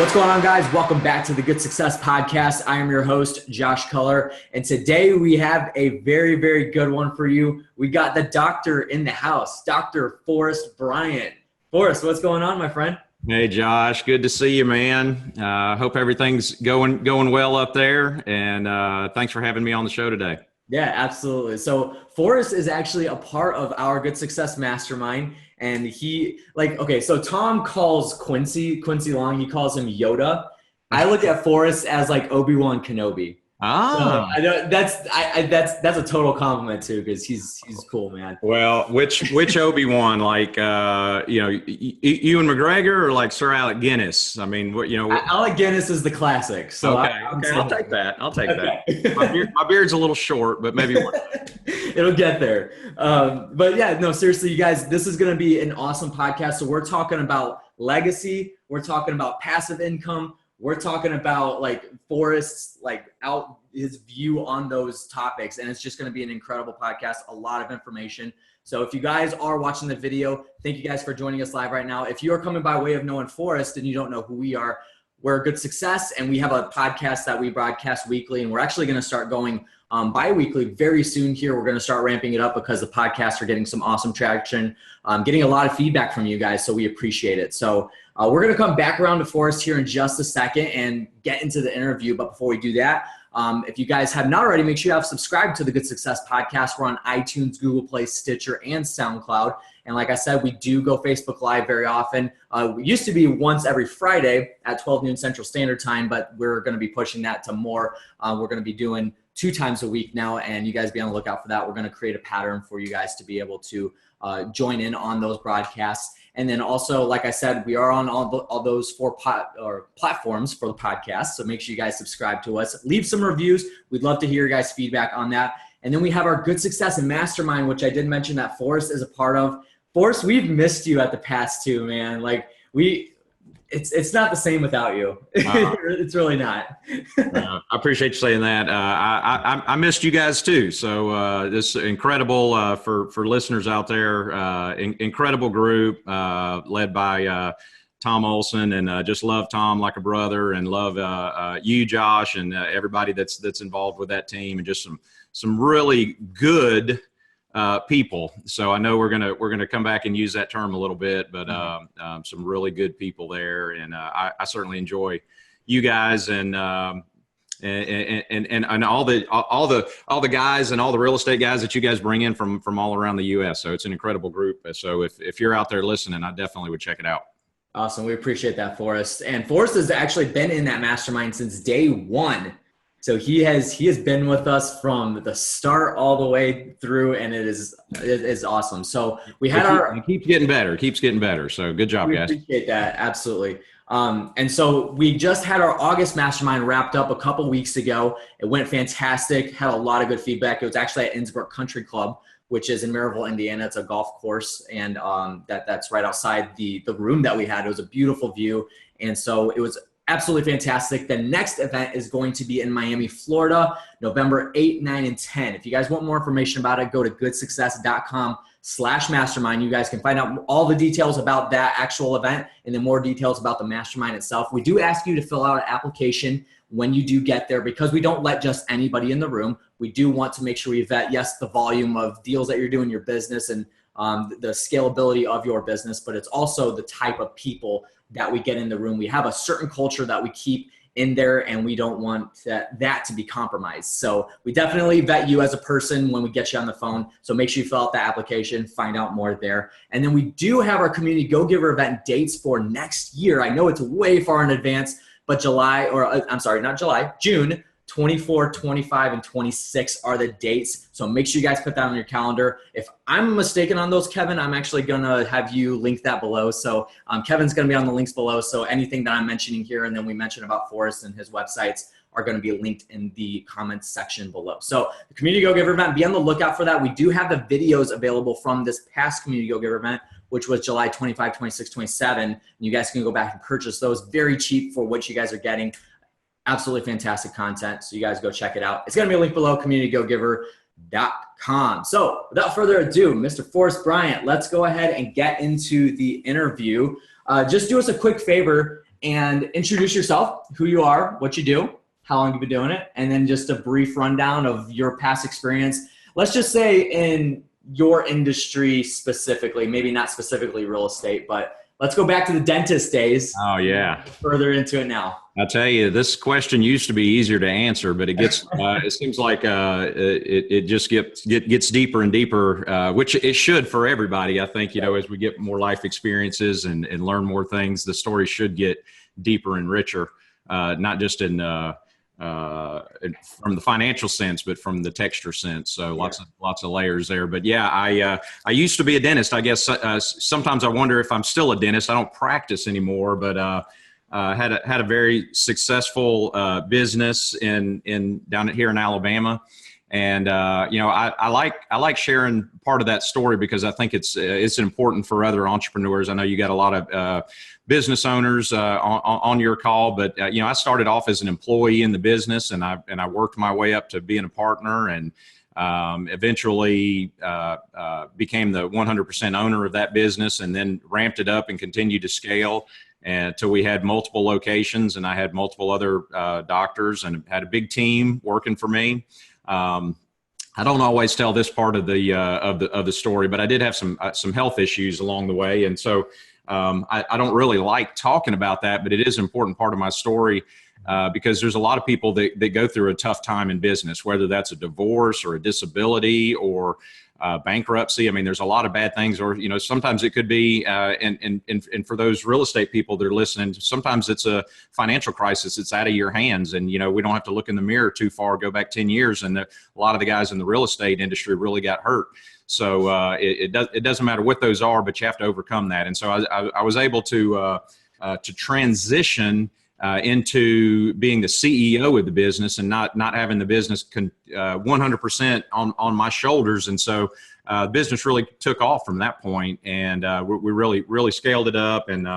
What's going on, guys? Welcome back to the Good Success Podcast. I am your host, Josh Culler, and today we have a very, very good one for you. We got the doctor in the house, Dr. Forrest Bryant. Forrest, what's going on, my friend? Hey, Josh. Good to see you, man. Hope everything's going well up there, and thanks for having me on the show today. Yeah, absolutely. So Forrest is actually a part of our Good Success Mastermind. And so Tom calls Quincy Long, he calls him Yoda. I look at Forrest as like Obi-Wan Kenobi. So I know that's a total compliment too, because he's cool, man. Well, which Obi-Wan, like Ewan McGregor or like Sir Alec Guinness? I mean, Alec Guinness is the classic. So okay, I'll take that. that. My beard's a little short, but maybe one day. It'll get there. But yeah, no, seriously, you guys, this is going to be an awesome podcast. So we're talking about legacy. We're talking about passive income. We're talking about like Forrest's his view on those topics, and it's just going to be an incredible podcast, a lot of information. So if you guys are watching the video, thank you guys for joining us live right now. If you are coming by way of knowing Forrest and you don't know who we are, we're Good Success, and we have a podcast that we broadcast weekly, and we're actually going to start going bi-weekly very soon here. We're going to start ramping it up because the podcasts are getting some awesome traction, getting a lot of feedback from you guys, so we appreciate it. So we're going to come back around to Forrest here in just a second and get into the interview. But before we do that, if you guys have not already, make sure you have subscribed to the Good Success Podcast. We're on iTunes, Google Play, Stitcher, and SoundCloud. And like I said, we do go Facebook Live very often. We used to be once every Friday at 12 noon Central Standard Time, but we're going to be pushing that to more. We're going to be doing 2 times a week now, and you guys be on the lookout for that. We're going to create a pattern for you guys to be able to join in on those broadcasts. And then also, like I said, we are on all those 4 platforms for the podcast. So make sure you guys subscribe to us. Leave some reviews. We'd love to hear your guys' feedback on that. And then we have our Good Success and Mastermind, which I did mention that Forrest is a part of. Forrest, we've missed you at the past too, man. It's not the same without you. It's really not. I appreciate you saying that. I missed you guys too. So this incredible for listeners out there. Incredible group led by Tom Olson, and just love Tom like a brother, and love you, Josh, and everybody that's involved with that team, and just some really good people. So I know we're gonna come back and use that term a little bit, but some really good people there, and I certainly enjoy you guys and all the guys and all the real estate guys that you guys bring in from all around the U.S. So it's an incredible group. So if you're out there listening, I definitely would check it out. Awesome, we appreciate that, Forrest. And Forrest has actually been in that mastermind since day one. So he has been with us from the start all the way through, and it is awesome. So we had it keeps getting better. So good job, guys. We appreciate that, absolutely. And so we just had our August mastermind wrapped up a couple weeks ago. It went fantastic, had a lot of good feedback. It was actually at Innsbrook Country Club, which is in Maryville, Indiana. It's a golf course, and that's right outside the room that we had. It was a beautiful view, and so it was absolutely fantastic. The next event is going to be in Miami, Florida, November 8, 9, and 10. If you guys want more information about it, go to goodsuccess.com/mastermind. You guys can find out all the details about that actual event, and then more details about the mastermind itself. We do ask you to fill out an application when you do get there, because we don't let just anybody in the room. We do want to make sure we vet, yes, the volume of deals that you're doing in your business and the scalability of your business, but it's also the type of people that we get in the room. We have a certain culture that we keep in there, and we don't want that to be compromised. So we definitely vet you as a person when we get you on the phone. So make sure you fill out the application, find out more there. And then we do have our Community Go-Giver event dates for next year. I know it's way far in advance, but June 24, 25, and 26 are the dates. So make sure you guys put that on your calendar. If I'm mistaken on those, Kevin, I'm actually going to have you link that below. So Kevin's going to be on the links below. So anything that I'm mentioning here, and then we mentioned about Forrest and his websites, are going to be linked in the comments section below. So the Community Go-Giver event, be on the lookout for that. We do have the videos available from this past Community Go-Giver event, which was July 25, 26, 27. And you guys can go back and purchase those very cheap for what you guys are getting. Absolutely fantastic content. So you guys go check it out. It's going to be a link below, communitygogiver.com. So without further ado, Mr. Forrest Bryant, let's go ahead and get into the interview. Just do us a quick favor and introduce yourself, who you are, what you do, how long you've been doing it, and then just a brief rundown of your past experience. Let's just say in your industry specifically, maybe not specifically real estate, but let's go back to the dentist days. Oh, yeah. Further into it now. I tell you, this question used to be easier to answer, but it gets, it seems like it just gets deeper and deeper, which it should for everybody. I think, as we get more life experiences and learn more things, the story should get deeper and richer, not just in from the financial sense, but from the texture sense. So lots of layers there. But yeah, I used to be a dentist. I guess sometimes I wonder if I'm still a dentist. I don't practice anymore, but had a very successful business down here in Alabama. And I like sharing part of that story because I think it's important for other entrepreneurs. I know you got a lot of business owners on your call, but I started off as an employee in the business, and I worked my way up to being a partner, and eventually became the 100% owner of that business, and then ramped it up and continued to scale until we had multiple locations, and I had multiple other doctors, and had a big team working for me. I don't always tell this part of the story, but I did have some health issues along the way, and so I don't really like talking about that, but it is an important part of my story because there's a lot of people that go through a tough time in business, whether that's a divorce or a disability or bankruptcy. I mean, there's a lot of bad things, or sometimes it could be, and for those real estate people that are listening, sometimes it's a financial crisis. It's out of your hands, and we don't have to look in the mirror too far. Go back 10 years, and a lot of the guys in the real estate industry really got hurt. So it doesn't matter what those are, but you have to overcome that. And so I was able to transition into being the CEO of the business and not having the business 100% on my shoulders. And so business really took off from that point, and we really scaled it up. And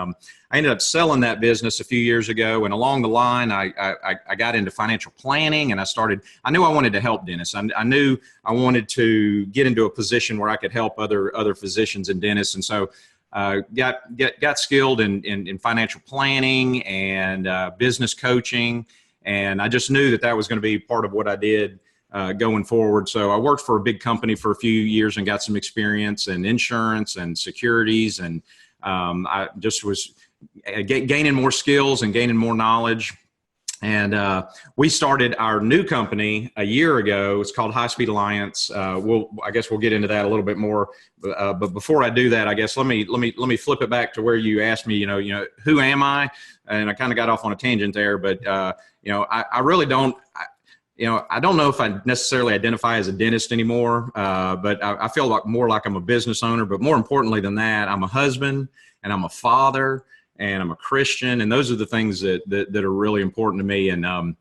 I ended up selling that business a few years ago. And along the line, I got into financial planning, and I knew I wanted to help dentists. I knew I wanted to get into a position where I could help other physicians and dentists. And so got skilled in financial planning and business coaching, and I just knew that was going to be part of what I did going forward. So I worked for a big company for a few years and got some experience in insurance and securities, and I just was gaining more skills and gaining more knowledge. And we started our new company a year ago. It's called High Speed Alliance. I guess we'll get into that a little bit more. But before I do that, I guess let me flip it back to where you asked me. Who am I? And I kind of got off on a tangent there. But I really don't. I don't know if I necessarily identify as a dentist anymore. But I feel more like I'm a business owner. But more importantly than that, I'm a husband, and I'm a father, and I'm a Christian, and those are the things that are really important to me. And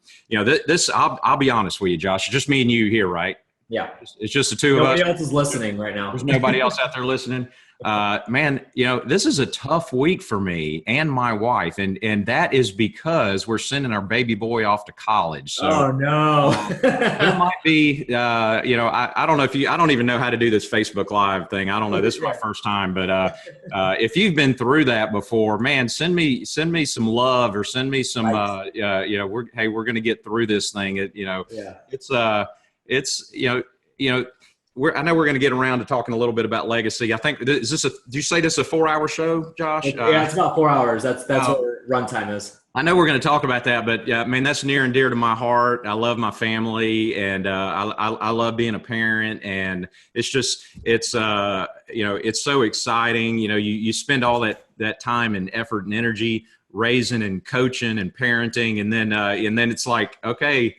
this I'll be honest with you, Josh. It's just me and you here, right? Yeah. It's just the two of us. Nobody else is listening right now. There's nobody else out there listening. Man, this is a tough week for me and my wife, and that is because we're sending our baby boy off to college. So, oh no! There might be, I don't know I don't even know how to do this Facebook Live thing. I don't know. This is my first time, but if you've been through that before, man, send me some love, or send me some, we're going to get through this thing. I know we're going to get around to talking a little bit about legacy. I think, did you say this is a 4-hour show, Josh? Yeah, it's about 4 hours. That's what runtime is. I know we're going to talk about that, but that's near and dear to my heart. I love my family, and I love being a parent, and it's so exciting. You spend all that time and effort and energy raising and coaching and parenting, and then it's like, okay,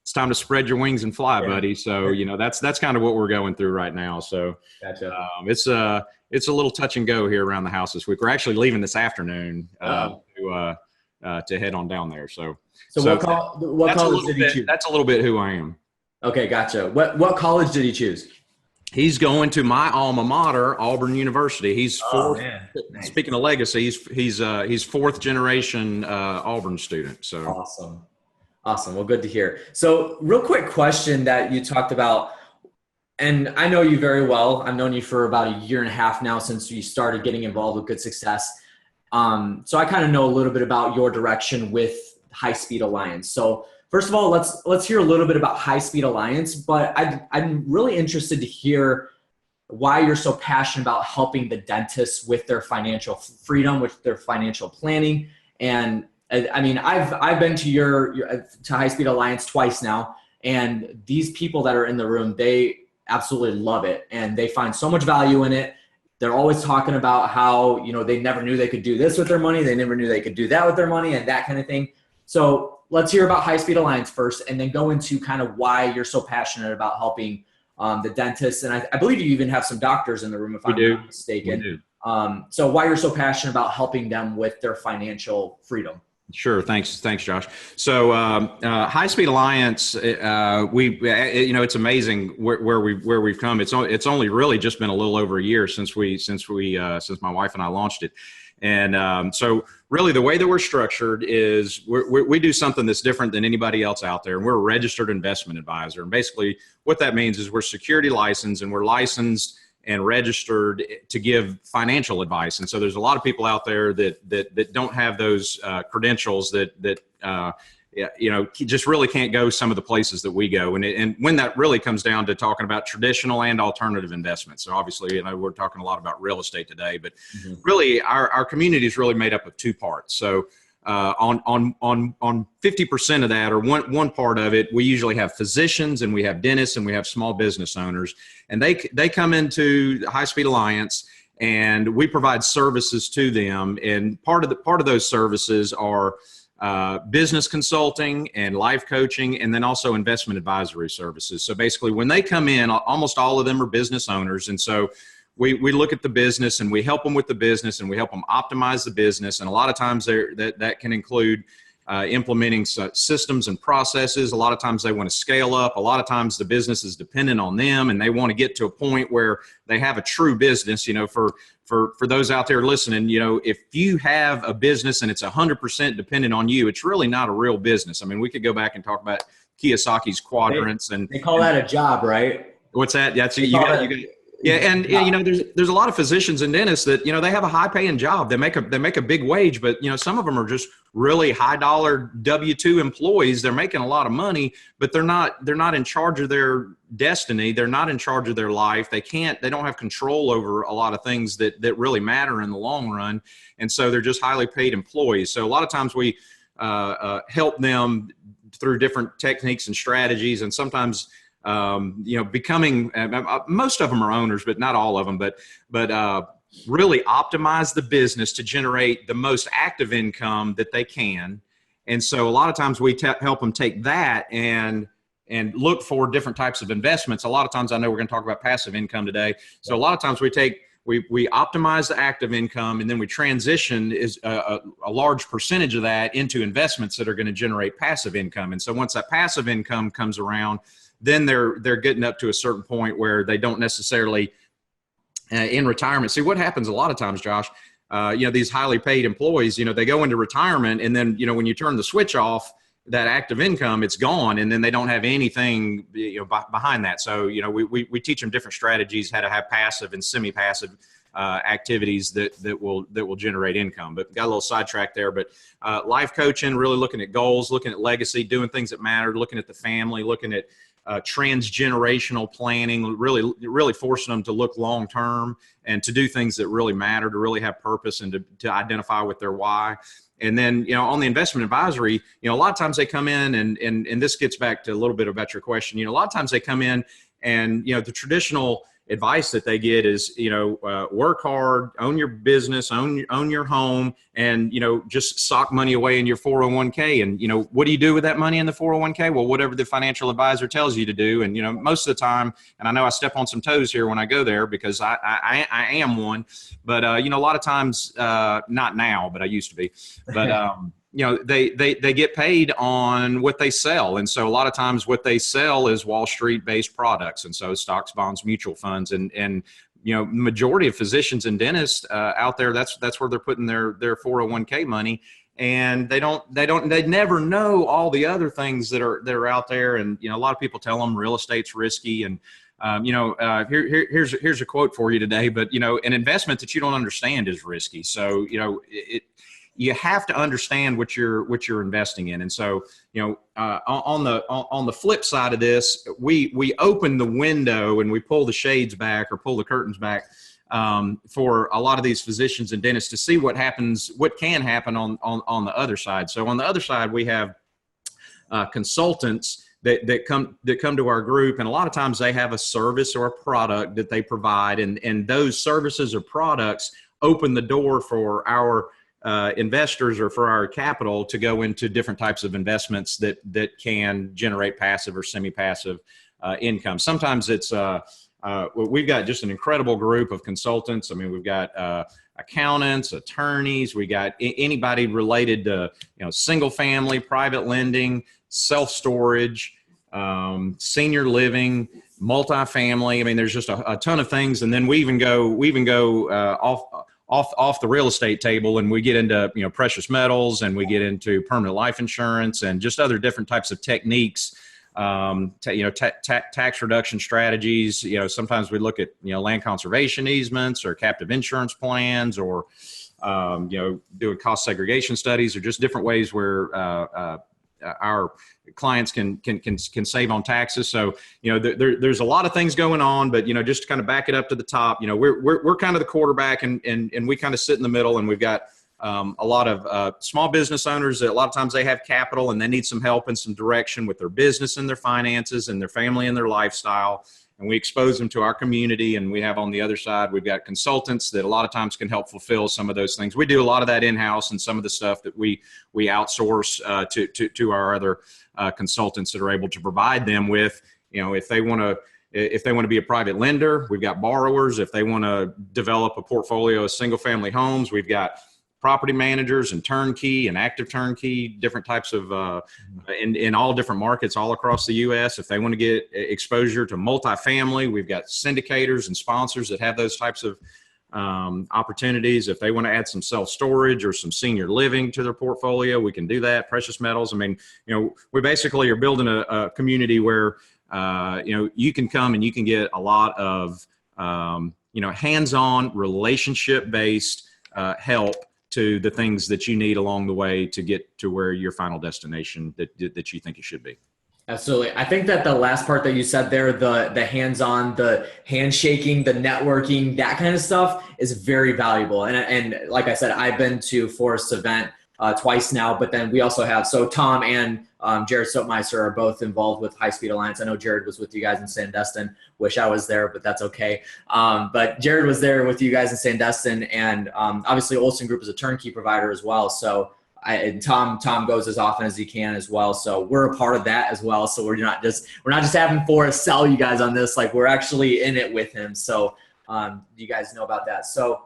it's time to spread your wings and fly, buddy. So, that's kind of what we're going through right now. So gotcha. It's a little touch and go here around the house this week. We're actually leaving this afternoon to head on down there. So what college did he choose? That's a little bit who I am. Okay. Gotcha. What college did he choose? He's going to my alma mater, Auburn University. He's fourth. Nice. Speaking of legacy, he's fourth generation Auburn student. So Awesome. Well, good to hear. So real quick question that you talked about, and I know you very well. I've known you for about a year and a half now since you started getting involved with Good Success. So I kind of know a little bit about your direction with High Speed Alliance. So first of all, let's hear a little bit about High Speed Alliance, but I'm really interested to hear why you're so passionate about helping the dentists with their financial freedom, with their financial planning. And I mean, I've been to to High Speed Alliance twice now, and these people that are in the room, they absolutely love it, and they find so much value in it. They're always talking about how, they never knew they could do this with their money. They never knew they could do that with their money and that kind of thing. So let's hear about High Speed Alliance first, and then go into kind of why you're so passionate about helping the dentists. And I believe you even have some doctors in the room, if I'm not mistaken. We do. So why you're so passionate about helping them with their financial freedom. Sure. Thanks, Josh. So, High Speed Alliance, it's amazing where we've come. It's only really just been a little over a year since my wife and I launched it. And so really the way that we're structured is we do something that's different than anybody else out there. And we're a registered investment advisor. And basically what that means is we're security licensed, and we're licensed and registered to give financial advice. And so there's a lot of people out there that don't have those credentials that just really can't go some of the places that we go. And when that really comes down to talking about traditional and alternative investments. So obviously, we're talking a lot about real estate today, but really our community is really made up of two parts. So on 50% of that, or one part of it, we usually have physicians, and we have dentists, and we have small business owners, and they come into High Speed Alliance, and we provide services to them. And part of those services are business consulting and life coaching, and then also investment advisory services. So basically, when they come in, almost all of them are business owners, and so we look at the business, and we help them with the business, and we help them optimize the business. And a lot of times that can include implementing systems and processes. A lot of times they want to scale up. A lot of times the business is dependent on them, and they want to get to a point where they have a true business. For those out there listening, if you have a business and it's 100% dependent on you, it's really not a real business. I mean, we could go back and talk about Kiyosaki's quadrants, and they call that a job, right? What's that? That's you got. Yeah, and there's a lot of physicians and dentists that they have a high paying job. They make a big wage, but some of them are just really high dollar W-2 employees. They're making a lot of money, but they're not in charge of their destiny. They're not in charge of their life. They don't have control over a lot of things that really matter in the long run, and so they're just highly paid employees. So a lot of times we help them through different techniques and strategies, and sometimes becoming, most of them are owners, but not all of them, but really optimize the business to generate the most active income that they can. And so a lot of times we help them take that and look for different types of investments. A lot of times, I know we're going to talk about passive income today. So a lot of times we optimize the active income, and then we transition a large percentage of that into investments that are going to generate passive income. And so once that passive income comes around, then they're getting up to a certain point where they don't necessarily in retirement. See, what happens a lot of times, Josh, these highly paid employees, they go into retirement, and then, when you turn the switch off, that active income, it's gone, and then they don't have anything behind that. So we teach them different strategies, how to have passive and semi-passive activities that will generate income. But got a little sidetracked there. But life coaching, really looking at goals, looking at legacy, doing things that matter, looking at the family, looking at transgenerational planning, really forcing them to look long term and to do things that really matter, to really have purpose, and to identify with their why. And then, on the investment advisory, a lot of times they come in, and this gets back to a little bit about your question. A lot of times they come in, and, the traditional advice that they get is, work hard, own your business, own your home, and, just sock money away in your 401k. And, what do you do with that money in the 401k? Well, whatever the financial advisor tells you to do. And, most of the time, and I know I step on some toes here when I go there, because I am one, but, a lot of times, not now, but I used to be, but, they get paid on what they sell. And so a lot of times what they sell is Wall Street based products. And so stocks, bonds, mutual funds, and majority of physicians and dentists out there, that's where they're putting their 401k money. and they never know all the other things that are out there. And, a lot of people tell them real estate's risky. And, here's a quote for you today, but, an investment that you don't understand is risky. So, you have to understand what you're investing in. And so, on the flip side of this, we open the window and we pull the shades back or pull the curtains back for a lot of these physicians and dentists to see what can happen on the other side. So on the other side, we have consultants that come to our group, and a lot of times they have a service or a product that they provide, and those services or products open the door for our investors or for our capital to go into different types of investments that can generate passive or semi-passive income. Sometimes it's we've got just an incredible group of consultants. I mean, we've got accountants, attorneys, we got anybody related to single family, private lending, self-storage, senior living, multifamily. I mean, there's just a ton of things. And then we even go off the real estate table, and we get into precious metals, and we get into permanent life insurance and just other different types of techniques. Tax reduction strategies. Sometimes we look at land conservation easements or captive insurance plans, or doing cost segregation studies, or just different ways where our clients can save on taxes. So there's a lot of things going on, but just to kind of back it up to the top, we're kind of the quarterback, and we kind of sit in the middle, and we've got a lot of small business owners that a lot of times they have capital and they need some help and some direction with their business and their finances and their family and their lifestyle. And we expose them to our community. And we have on the other side, we've got consultants that a lot of times can help fulfill some of those things. We do a lot of that in-house, and some of the stuff that we outsource to our other consultants that are able to provide them with, if they want to be a private lender, we've got borrowers. If they want to develop a portfolio of single family homes, we've got property managers and turnkey and active turnkey, different types of, in all different markets all across the U.S. If they want to get exposure to multifamily, we've got syndicators and sponsors that have those types of opportunities. If they want to add some self-storage or some senior living to their portfolio, we can do that. Precious metals. I mean, we basically are building a community where, you can come and you can get a lot of, hands-on relationship-based help to the things that you need along the way to get to where your final destination that you think it should be. Absolutely. I think that the last part that you said there, the hands-on, the handshaking, the networking, that kind of stuff is very valuable. And like I said, I've been to Forrest's event twice now, but then we also have, so Tom and Jared Soapmeister are both involved with High Speed Alliance. I know Jared was with you guys in Sandestin. Wish I was there, but that's okay. But Jared was there with you guys in Sandestin, and obviously Olson Group is a turnkey provider as well. So and Tom goes as often as he can as well. So we're a part of that as well. So we're not just having Forrest sell you guys on this. Like, we're actually in it with him. So you guys know about that. So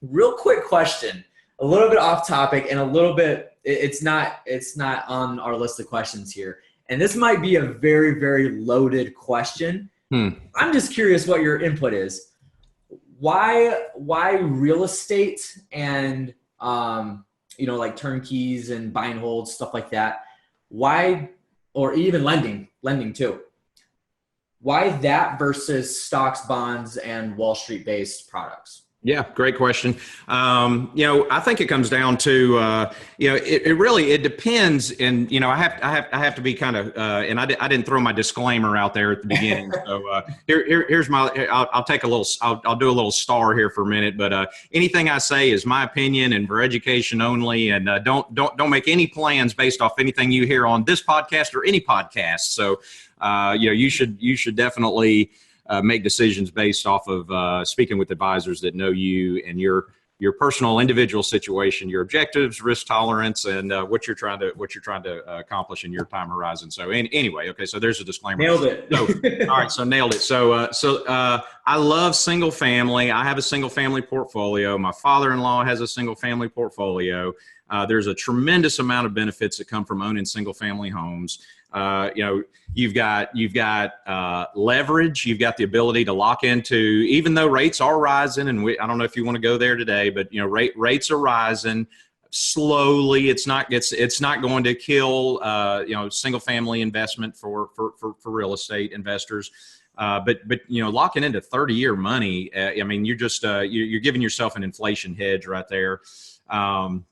real quick question, a little bit off topic and a little bit, it's not on our list of questions here. And this might be a very, very loaded question. I'm just curious what your input is. Why real estate and, like turnkeys and buy and hold, stuff like that? Why, or even lending too? Why that versus stocks, bonds, and Wall Street based products? Yeah, great question. I think it comes down to, it depends. And, I have to be kind of, and I didn't throw my disclaimer out there at the beginning. So here's I'll take a little, I'll do a little star here for a minute, but anything I say is my opinion and for education only. And don't make any plans based off anything you hear on this podcast or any podcast. So, you should definitely make decisions based off of speaking with advisors that know you and your personal individual situation, your objectives, risk tolerance, and what you're trying to accomplish in your time horizon. So anyway, okay, so there's a disclaimer. Nailed it. So, all right, so nailed it. So I love single family. I have a single family portfolio. My father-in-law has a single family portfolio. There's a tremendous amount of benefits that come from owning single family homes. You've got leverage. You've got the ability to lock into, even though rates are rising, and I don't know if you want to go there today, but rates are rising. slowly. It's not going to kill, single family investment for real estate investors. But locking into 30-year money, you're giving yourself an inflation hedge right there. The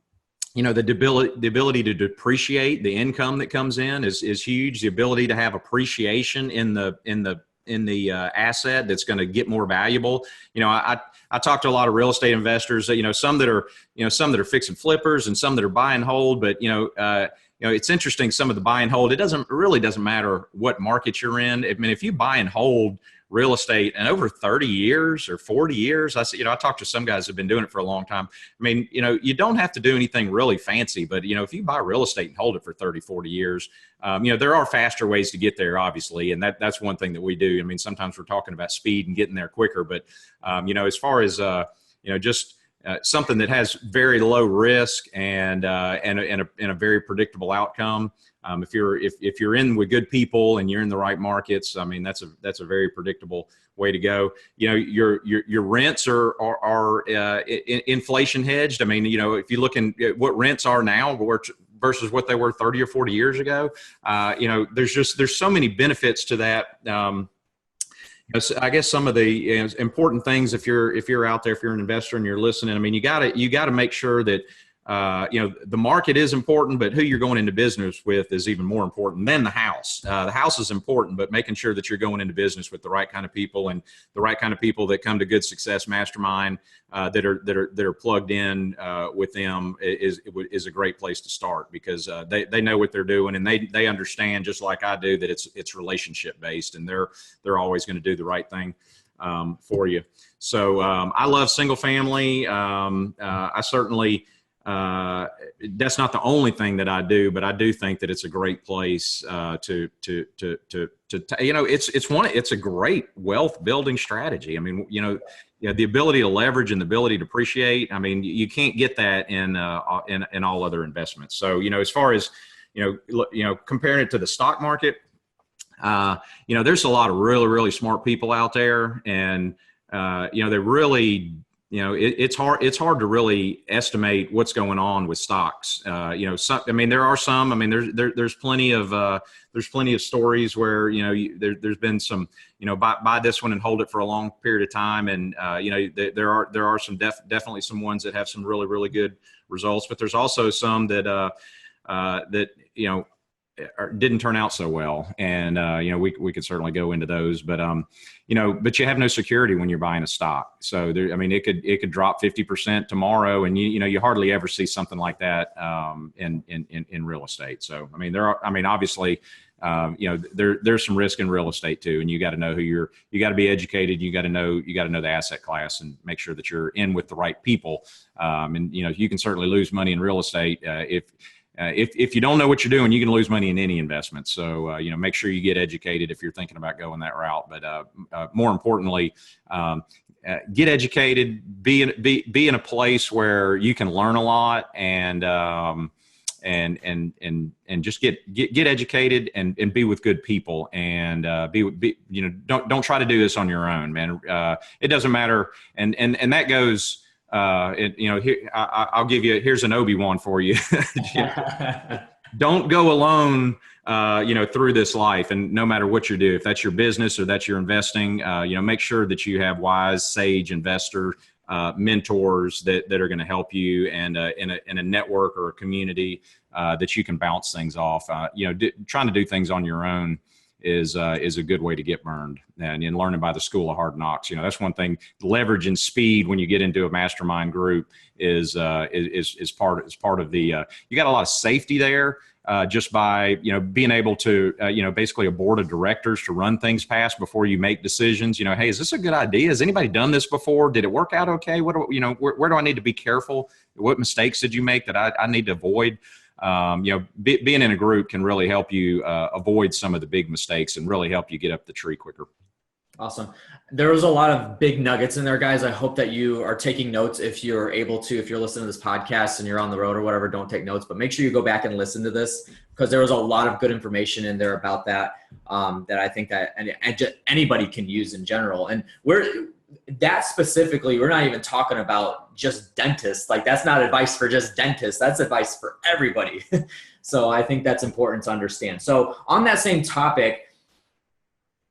ability to depreciate the income that comes in is huge. The ability to have appreciation in the asset that's going to get more valuable. I talk to a lot of real estate investors, some that are fixing flippers and some that are buy and hold, but it's interesting. Some of the buy and hold, it doesn't matter what market you're in. I mean, if you buy and hold real estate and over 30 years or 40 years, I talked to some guys who've been doing it for a long time. I mean, you don't have to do anything really fancy, but if you buy real estate and hold it for 30, 40 years, there are faster ways to get there, obviously. And that's one thing that we do. I mean, sometimes we're talking about speed and getting there quicker, but as far as, something that has very low risk and a very predictable outcome. If you're in with good people and you're in the right markets, I mean, that's a very predictable way to go. Your rents are inflation hedged. I mean, if you look at what rents are now versus what they were 30 or 40 years ago, there's so many benefits to that. I guess some of the important things, if you're out there, if you're an investor and you're listening, I mean, you got to make sure that the market is important, but who you're going into business with is even more important than the house. The house is important, but making sure that you're going into business with the right kind of people and the right kind of people that come to Good Success Mastermind that are plugged in with them is a great place to start, because they know what they're doing and they understand, just like I do, that it's relationship based, and they're always going to do the right thing for you. So I love single family. I certainly. That's not the only thing that I do, but I do think that it's a great place it's a great wealth building strategy. I mean, the ability to leverage and the ability to appreciate. I mean, you can't get that in all other investments. So, as far as, comparing it to the stock market, there's a lot of really, really smart people out there, and, they really, it's hard to really estimate what's going on with stocks. There are some. I mean, there's plenty of stories where there's been some buy this one and hold it for a long period of time, and there are some definitely some ones that have some really, really good results, but there's also some that didn't turn out so well, and we could certainly go into those, but but you have no security when you're buying a stock. So it could drop 50% tomorrow, and you hardly ever see something like that in real estate. So obviously there's some risk in real estate too, and you got to know you got to be educated. You got to know the asset class and make sure that you're in with the right people. You can certainly lose money in real estate if you don't know what you're doing. You can lose money in any investment. So, make sure you get educated if you're thinking about going that route. But more importantly, get educated, be in a place where you can learn a lot, and just get educated and be with good people, and don't try to do this on your own, man. It doesn't matter. And that goes, I'll give you, here's an Obi-Wan for you. Don't go alone, through this life. And no matter what you do, if that's your business or that's your investing, make sure that you have wise, sage investor mentors that are going to help you, and in a network or a community that you can bounce things off. Trying to do things on your own is a good way to get burned. And in learning by the school of hard knocks, that's one thing. Leverage and speed when you get into a mastermind group is part of the. You got a lot of safety there just by being able to basically a board of directors to run things past before you make decisions. Hey, is this a good idea? Has anybody done this before? Did it work out okay? Where do I need to be careful? What mistakes did you make that I need to avoid? Being in a group can really help you avoid some of the big mistakes and really help you get up the tree quicker. Awesome. There was a lot of big nuggets in there, guys. I hope that you are taking notes. If you're able to, if you're listening to this podcast and you're on the road or whatever, don't take notes, but make sure you go back and listen to this, because there was a lot of good information in there about that, that I think that anybody can use in general. And we're not even talking about just dentists. Like that's not advice for just dentists. That's advice for everybody. So I think that's important to understand. So on that same topic,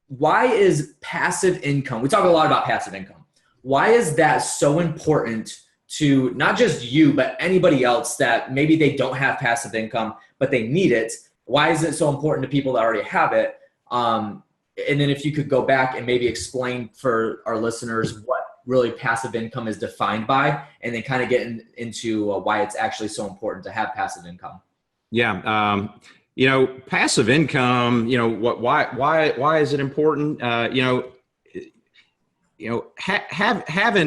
why is passive income? We talk a lot about passive income. Why is that so important to not just you, but anybody else that maybe they don't have passive income, but they need it? Why is it so important to people that already have it? And then if you could go back and maybe explain for our listeners what really passive income is defined by, and then kind of get into why it's actually so important to have passive income. Yeah. Passive income, why is it important? Having,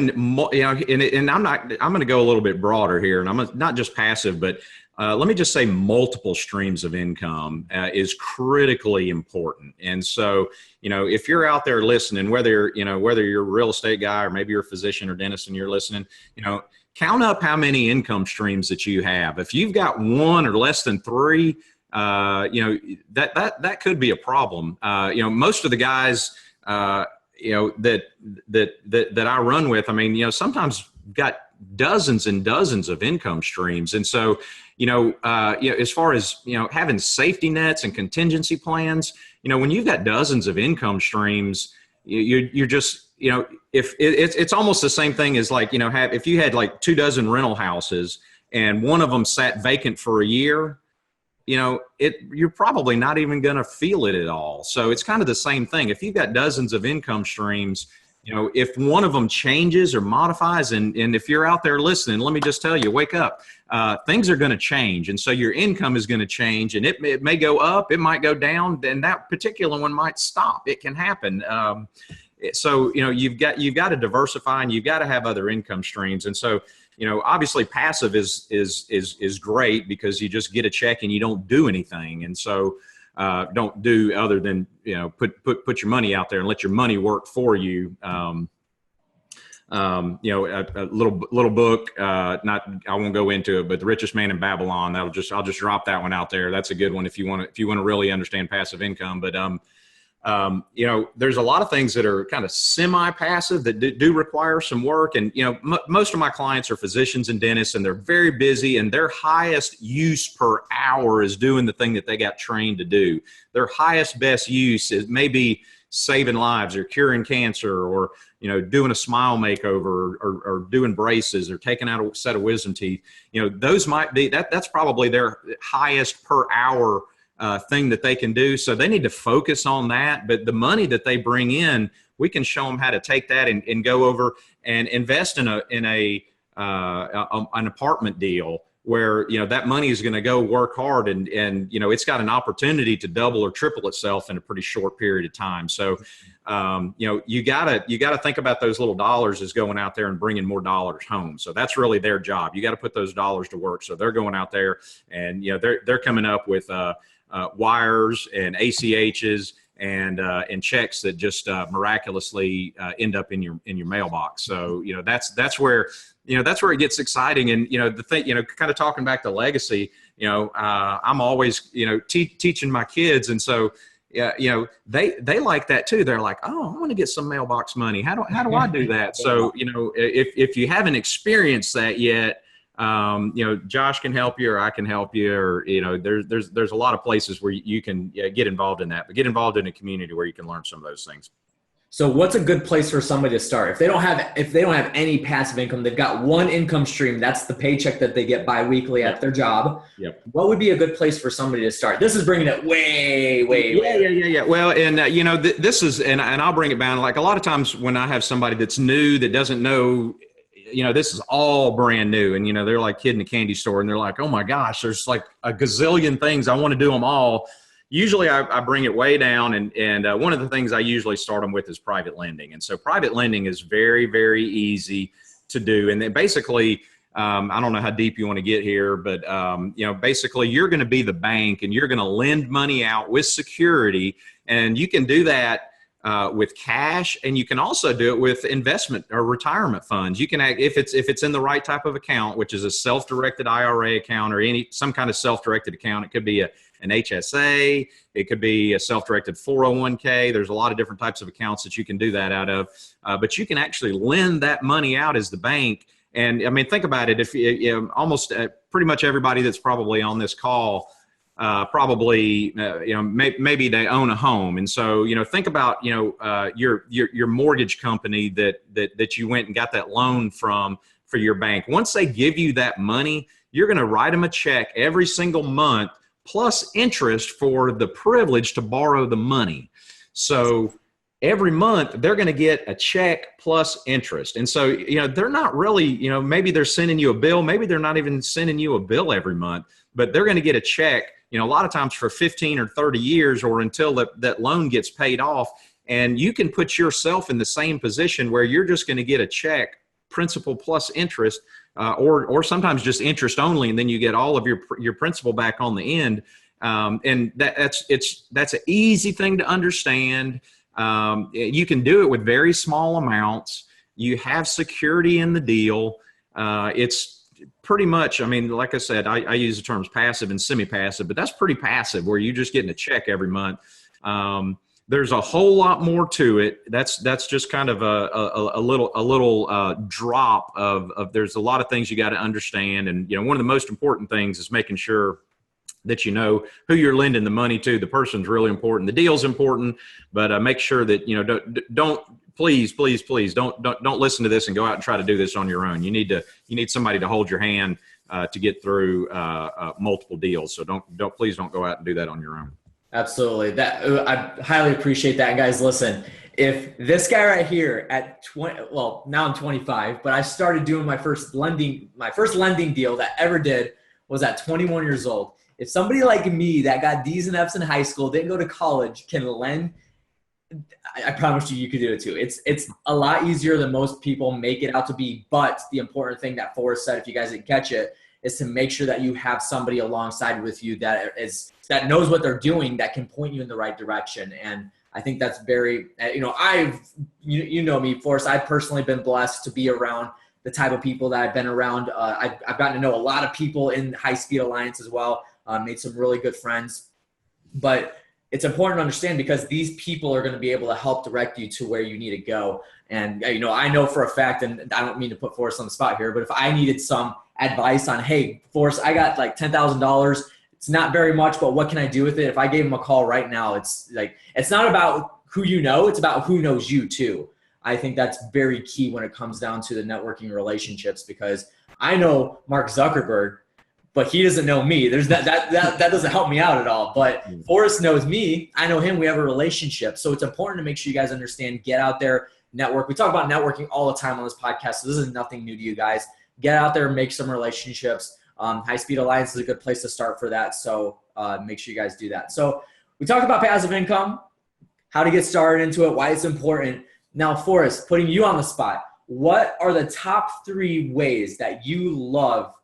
and I'm going to go a little bit broader here, and I'm not just passive, but let me just say multiple streams of income is critically important. And so, if you're out there listening, whether you're a real estate guy or maybe you're a physician or dentist and you're listening, count up how many income streams that you have. If you've got one or less than three, that could be a problem. Most of the guys, that I run with, sometimes got dozens and dozens of income streams. And so, as far as, having safety nets and contingency plans, when you've got dozens of income streams, you're just, if it's almost the same thing as like, if you had like 24 rental houses and one of them sat vacant for a year, you're probably not even going to feel it at all. So it's kind of the same thing. If you've got dozens of income streams, if one of them changes or modifies, and if you're out there listening, let me just tell you, wake up. Things are going to change. And so your income is going to change, and it may go up, it might go down, then that particular one might stop. It can happen. So, you've got to diversify, and you've got to have other income streams. And so, obviously passive is great because you just get a check and you don't do anything. And so, don't do other than, put your money out there and let your money work for you. A little book, I won't go into it, but The Richest Man in Babylon, I'll just drop that one out there. That's a good one if you want to really understand passive income. But, there's a lot of things that are kind of semi-passive that do require some work. And, most of my clients are physicians and dentists, and they're very busy, and their highest use per hour is doing the thing that they got trained to do. Their highest best use is maybe saving lives or curing cancer or, doing a smile makeover or doing braces or taking out a set of wisdom teeth. Those might be, that's probably their highest per hour thing that they can do. So they need to focus on that. But the money that they bring in, we can show them how to take that and go over and invest in an apartment deal where, that money is going to go work hard and it's got an opportunity to double or triple itself in a pretty short period of time. So, you gotta think about those little dollars as going out there and bringing more dollars home. So that's really their job. You got to put those dollars to work. So they're going out there and, they're coming up with, wires and ACHs and checks that just miraculously end up in your mailbox. So that's where it gets exciting. And the thing, kind of talking back to legacy, I'm always teaching my kids, and so they like that too. They're like, oh, I want to get some mailbox money. How do I do that? So if you haven't experienced that yet, Josh can help you, or I can help you, or there's a lot of places where you can get involved in that, but get involved in a community where you can learn some of those things. So what's a good place for somebody to start? If they don't have any passive income, they've got one income stream, that's the paycheck that they get biweekly at their job. Yep. What would be a good place for somebody to start? This is bringing it way. Yeah. Well, and this is, and I'll bring it down. Like a lot of times when I have somebody that's new that doesn't know, this is all brand new, and they're like a kid in a candy store, and they're like, oh my gosh, there's like a gazillion things, I want to do them all. Usually I bring it way down, and one of the things I usually start them with is private lending. And so private lending is very, very easy to do. And then basically, I don't know how deep you want to get here, but basically you're going to be the bank, and you're going to lend money out with security, and you can do that with cash, and you can also do it with investment or retirement funds. You can, if it's in the right type of account, which is a self-directed IRA account or some kind of self-directed account. It could be an HSA, it could be a self-directed 401k. There's a lot of different types of accounts that you can do that out of, but you can actually lend that money out as the bank, And I mean, think about it. If almost pretty much everybody that's probably on this call, probably, maybe they own a home. And so, think about, your mortgage company that you went and got that loan from for your bank. Once they give you that money, you're going to write them a check every single month plus interest for the privilege to borrow the money. So every month they're going to get a check plus interest. And so, they're not really, maybe they're sending you a bill, maybe they're not even sending you a bill every month, but they're going to get a check, a lot of times for 15 or 30 years or until that loan gets paid off. And you can put yourself in the same position where you're just going to get a check, principal plus interest, or sometimes just interest only, and then you get all of your principal back on the end. And that's an easy thing to understand. You can do it with very small amounts. You have security in the deal. It's pretty much, I mean, like I said, I use the terms passive and semi-passive, but that's pretty passive where you're just getting a check every month. There's a whole lot more to it. That's just kind of a little drop of there's a lot of things you got to understand. And, one of the most important things is making sure that you know who you're lending the money to. The person's really important. The deal's important, but make sure that, don't please don't listen to this and go out and try to do this on your own. You need somebody to hold your hand to get through multiple deals. So please don't go out and do that on your own. Absolutely. I highly appreciate that. And guys, listen, if this guy right here at 20, well, now I'm 25, but I started doing my first lending deal that I ever did was at 21 years old. If somebody like me that got D's and F's in high school, didn't go to college, can lend, I promise you could do it too. It's a lot easier than most people make it out to be. But the important thing that Forrest said, if you guys didn't catch it, is to make sure that you have somebody alongside with you that knows what they're doing, that can point you in the right direction. And I think that's very, you know me, Forrest, I've personally been blessed to be around the type of people that I've been around. I've gotten to know a lot of people in High Speed Alliance as well, made some really good friends. But it's important to understand because these people are going to be able to help direct you to where you need to go. And, I know for a fact, and I don't mean to put Forrest on the spot here, but if I needed some advice on, hey, Forrest, I got like $10,000. It's not very much, but what can I do with it? If I gave him a call right now, it's not about who you know, it's about who knows you too. I think that's very key when it comes down to the networking relationships, because I know Mark Zuckerberg, but he doesn't know me. There's that doesn't help me out at all. But Forrest knows me. I know him. We have a relationship. So it's important to make sure you guys understand, get out there, network. We talk about networking all the time on this podcast, so this is nothing new to you guys. Get out there and make some relationships. High Speed Alliance is a good place to start for that. So make sure you guys do that. So we talked about passive income, how to get started into it, why it's important. Now, Forrest, putting you on the spot, what are the top 3 ways that you love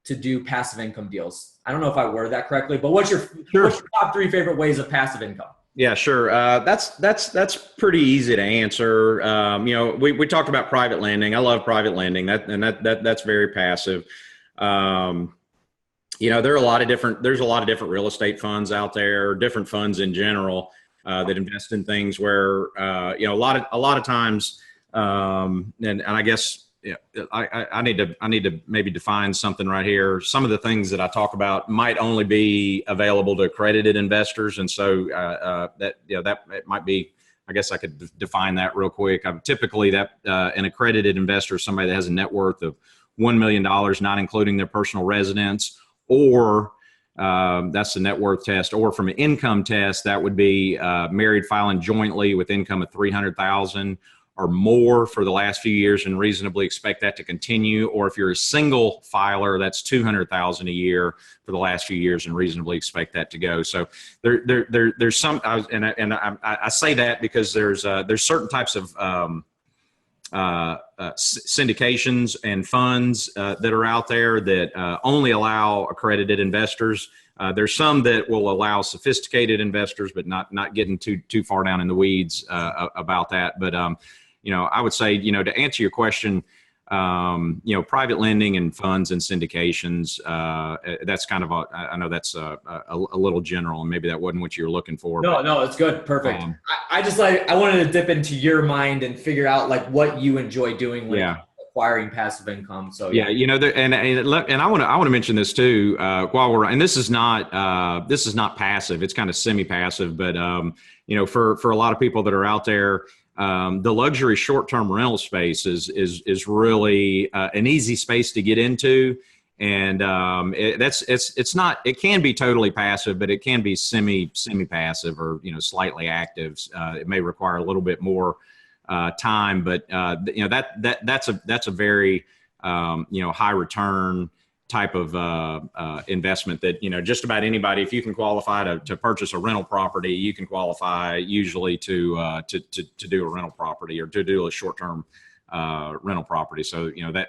to do passive income deals? I don't know if I worded that correctly, but what's your top 3 favorite ways of passive income? Yeah, sure. That's pretty easy to answer. We talked about private lending. I love private lending. That's very passive. There are a lot of different real estate funds out there, different funds in general that invest in things where a lot of times, and I guess. Yeah, I need to maybe define something right here. Some of the things that I talk about might only be available to accredited investors, and so that it might be. I guess I could define that real quick. Typically, an accredited investor is somebody that has a net worth of $1 million, not including their personal residence, or that's the net worth test. Or from an income test, that would be married filing jointly with income of $300,000. Or more for the last few years and reasonably expect that to continue. Or if you're a single filer, that's $200,000 a year for the last few years and reasonably expect that to go. So there's some, I say that because there's certain types of syndications and funds that are out there that only allow accredited investors. There's some that will allow sophisticated investors, but not getting too far down in the weeds about that. But I would say, to answer your question, private lending and funds and syndications, that's kind of I know that's a little general, and maybe that wasn't what you were looking for. No, it's good. Perfect. I wanted to dip into your mind and figure out like what you enjoy doing when it comes to acquiring passive income. So yeah, you know, and I want to mention this too. While we're, and this is not passive; it's kind of semi-passive. But you know, for a lot of people that are out there, the luxury short-term rental space is really an easy space to get into, and it's not. It can be totally passive, but it can be semi-passive or, you know, slightly active. It may require a little bit more time, but you know, that's a very you know, high return type of investment that, you know, just about anybody, if you can qualify to purchase a rental property, you can qualify usually to do a rental property or to do a short-term rental property. So, you know,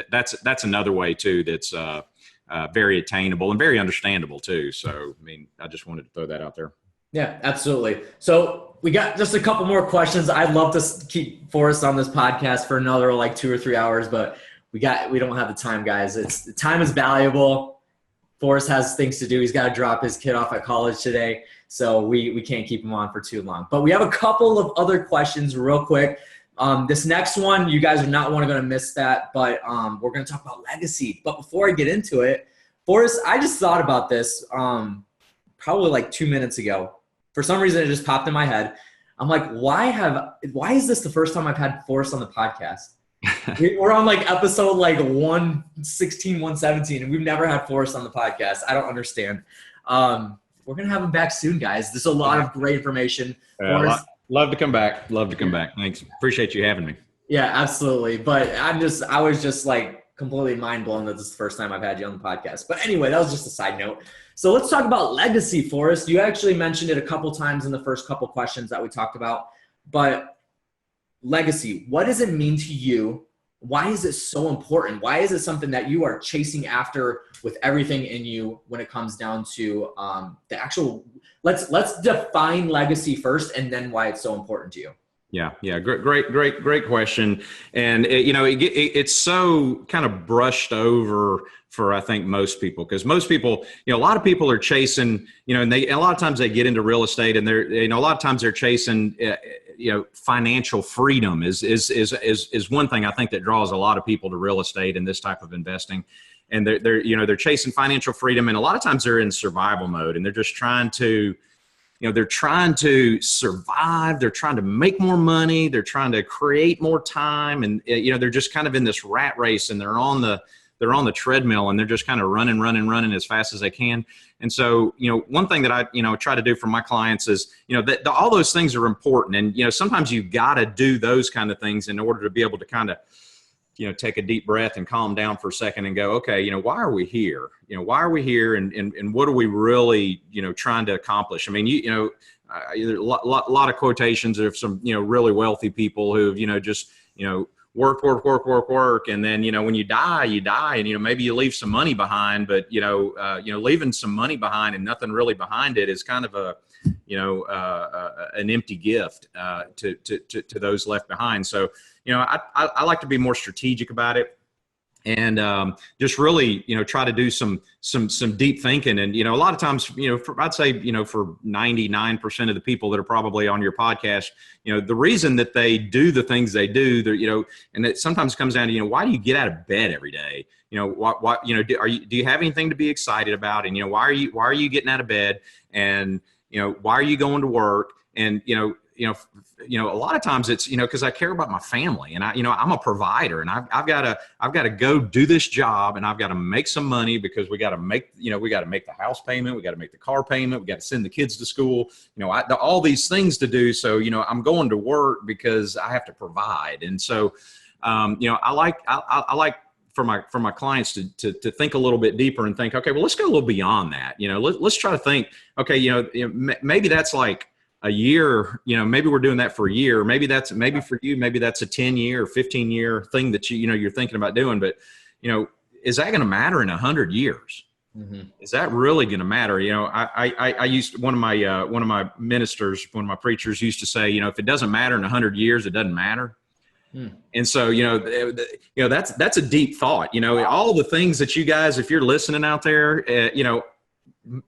that's another way too that's very attainable and very understandable too. So, I mean, I just wanted to throw that out there. Yeah, absolutely. So we got just a couple more questions. I'd love to keep Forrest on this podcast for another like 2 or 3 hours, but we don't have the time, guys. The time is valuable. Forrest has things to do. He's got to drop his kid off at college today, so we can't keep him on for too long. But we have a couple of other questions real quick. This next one, you guys are not going to miss that, but we're going to talk about legacy. But before I get into it, Forrest, I just thought about this probably like 2 minutes ago. For some reason, it just popped in my head. I'm like, why is this the first time I've had Forrest on the podcast? We're on like episode like 116, 117, and we've never had Forrest on the podcast. I don't understand. We're going to have him back soon, guys. There's a lot of great information. Love to come back. Love to come back. Thanks. Appreciate you having me. Yeah, absolutely. But I was just like completely mind blown that this is the first time I've had you on the podcast. But anyway, that was just a side note. So let's talk about legacy, Forrest. You actually mentioned it a couple times in the first couple questions that we talked about. But legacy, what does it mean to you? Why is it so important? Why is it something that you are chasing after with everything in you when it comes down to the actual, let's define legacy first and then why it's so important to you. Yeah. Great question. And it's so kind of brushed over for, I think, most people, because most people, you know, a lot of people are chasing, you know, and a lot of times they get into real estate and they're, you know, a lot of times they're chasing, you know, financial freedom is one thing I think that draws a lot of people to real estate and this type of investing. And they're chasing financial freedom. And a lot of times they're in survival mode and they're just trying to, you know, they're trying to survive. They're trying to make more money. They're trying to create more time. And, you know, they're just kind of in this rat race and they're on the treadmill and they're just kind of running as fast as they can. And so, you know, one thing that I, you know, try to do for my clients is, you know, that all those things are important. And, you know, sometimes you've got to do those kind of things in order to be able to kind of, you know, take a deep breath and calm down for a second and go, okay, you know, why are we here? You know, why are we here? And what are we really, you know, trying to accomplish? I mean, you know, a lot of quotations of some, you know, really wealthy people who've, you know, just, you know, work. And then, you know, when you die and, you know, maybe you leave some money behind, but, you know, leaving some money behind and nothing really behind it is kind of a, you know, an empty gift to those left behind. So, you know, I like to be more strategic about it and just really, you know, try to do some deep thinking. And, you know, a lot of times, you know, I'd say, you know, for 99% of the people that are probably on your podcast, you know, the reason that they do the things they do, you know, and it sometimes comes down to, you know, why do you get out of bed every day? You know, why you know, do you have anything to be excited about? And, you know, why are you getting out of bed? And, you know, why are you going to work? And, you know, a lot of times it's, you know, because I care about my family and I'm a provider and I've got to go do this job and I've got to make some money because we got to make the house payment. We got to make the car payment. We got to send the kids to school, you know, all these things to do. So, you know, I'm going to work because I have to provide. And so, you know, I like for my clients to think a little bit deeper and think, okay, well, let's go a little beyond that. You know, let's try to think, okay, you know, maybe that's like a year, you know, maybe we're doing that for a year. Maybe for you, maybe that's a 10-year or 15-year thing that you're thinking about doing. But, you know, is that going to matter in 100 years? Mm-hmm. Is that really going to matter? You know, I used one of my ministers, one of my preachers used to say, you know, if it doesn't matter in 100 years, it doesn't matter. And so, you know, that's a deep thought. You know, all the things that you guys, if you're listening out there, you know,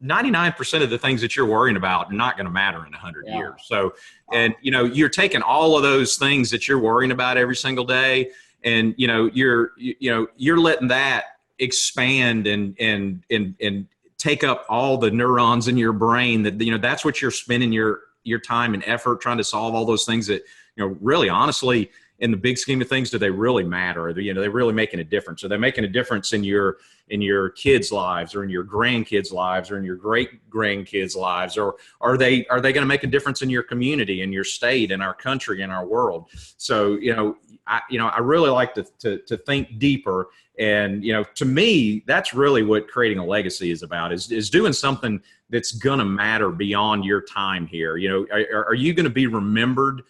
99% of the things that you're worrying about are not going to matter in 100 years. So, and, you know, you're taking all of those things that you're worrying about every single day and you're letting that expand and take up all the neurons in your brain that, that's what you're spending your time and effort trying to solve all those things that, really honestly, in the big scheme of things, do they really matter? Are they really making a difference? Are they making a difference in your kids' lives, or in your grandkids' lives, or in your great grandkids' lives? Or are they going to make a difference in your community, in your state, in our country, in our world? So, I really like to think deeper. And, to me, that's really what creating a legacy is about, is doing something that's going to matter beyond your time here. Are you going to be remembered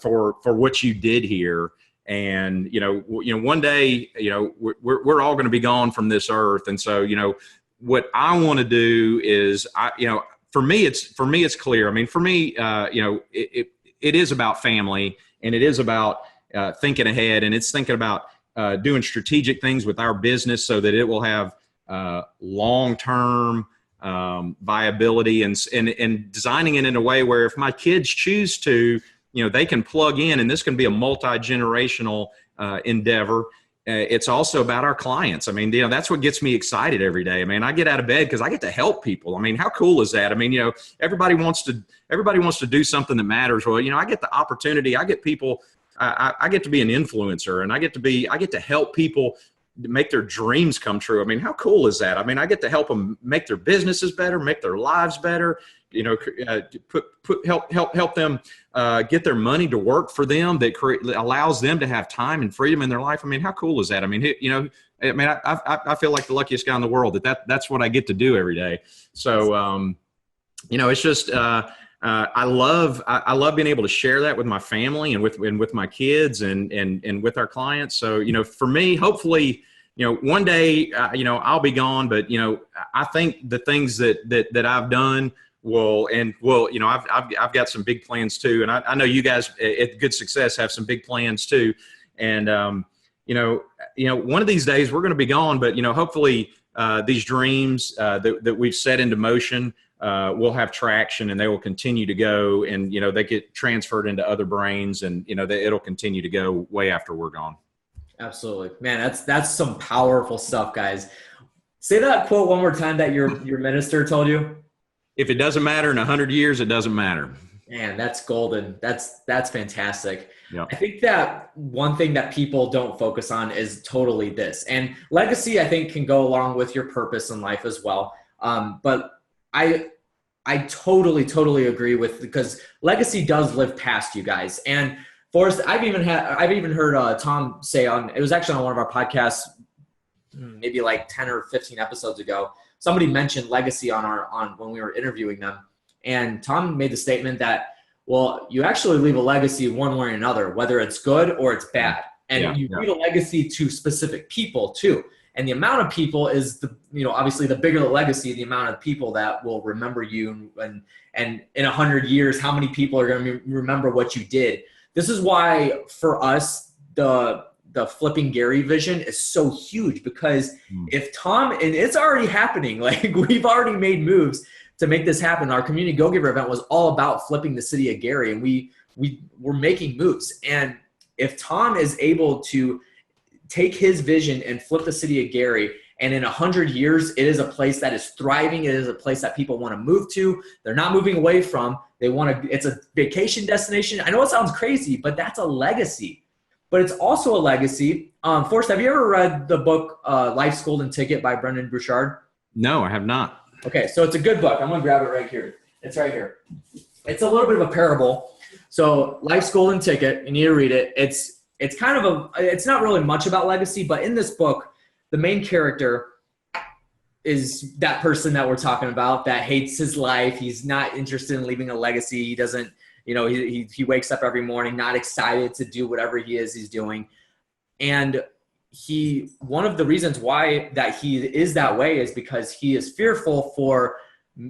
for what you did here? And, one day, we're all going to be gone from this earth. And so, what I want to do is, for me, it's clear. I mean, for me, it is about family, and it is about thinking ahead, and it's thinking about doing strategic things with our business so that it will have long-term viability, and designing it in a way where if my kids choose to, they can plug in, and this can be a multi-generational endeavor. It's also about our clients. I mean, that's what gets me excited every day. I mean, I get out of bed because I get to help people. I mean, how cool is that? I mean, everybody wants to do something that matters. Well, I get the opportunity. I get people. I get to be an influencer, and I get to help people make their dreams come true. I mean, how cool is that? I mean, I get to help them make their businesses better, make their lives better, help them get their money to work for them, that allows them to have time and freedom in their life. I mean, how cool is that? I mean, I feel like the luckiest guy in the world that's what I get to do every day. So, it's just, I love being able to share that with my family and with my kids and with our clients. So, for me, hopefully, one day, I'll be gone, but, I think the things that I've done I've got some big plans too. And I know you guys at Good Success have some big plans too. And, one of these days we're going to be gone, but, hopefully, these dreams that we've set into motion will have traction, and they will continue to go, and they get transferred into other brains, and it'll continue to go way after we're gone. Absolutely, man. That's some powerful stuff, guys. Say that quote one more time that your minister told you. If it doesn't matter in 100 years, it doesn't matter. Man, that's golden. That's fantastic. Yeah. I think that one thing that people don't focus on is totally this. And legacy, I think, can go along with your purpose in life as well. But I totally agree with, because legacy does live past you guys. And Forrest, I've even heard Tom say it was actually on one of our podcasts, maybe like 10 or 15 episodes ago, somebody mentioned legacy on when we were interviewing them. And Tom made the statement that, well, you actually leave a legacy one way or another, whether it's good or it's bad. And you leave a legacy to specific people too. And the amount of people is obviously the bigger the legacy, the amount of people that will remember you. And in 100 years, how many people are going to remember what you did? This is why for us, the Flipping Gary vision is so huge, because if Tom, and it's already happening, like we've already made moves to make this happen. Our Community Go-Giver event was all about flipping the city of Gary, and we're making moves. And if Tom is able to take his vision and flip the city of Gary, and in 100 years, it is a place that is thriving. It is a place that people want to move to. They're not moving away from. It's a vacation destination. I know it sounds crazy, but that's a legacy. But it's also a legacy. Forrest, have you ever read the book Life's Golden Ticket by Brendon Burchard? No, I have not. Okay, so it's a good book. I'm going to grab it right here. It's right here. It's a little bit of a parable. So Life's Golden Ticket, you need to read it. It's it's not really much about legacy, but in this book, the main character is that person that we're talking about that hates his life. He's not interested in leaving a legacy. He doesn't, he wakes up every morning not excited to do whatever he's doing. And one of the reasons why that he is that way is because he is fearful for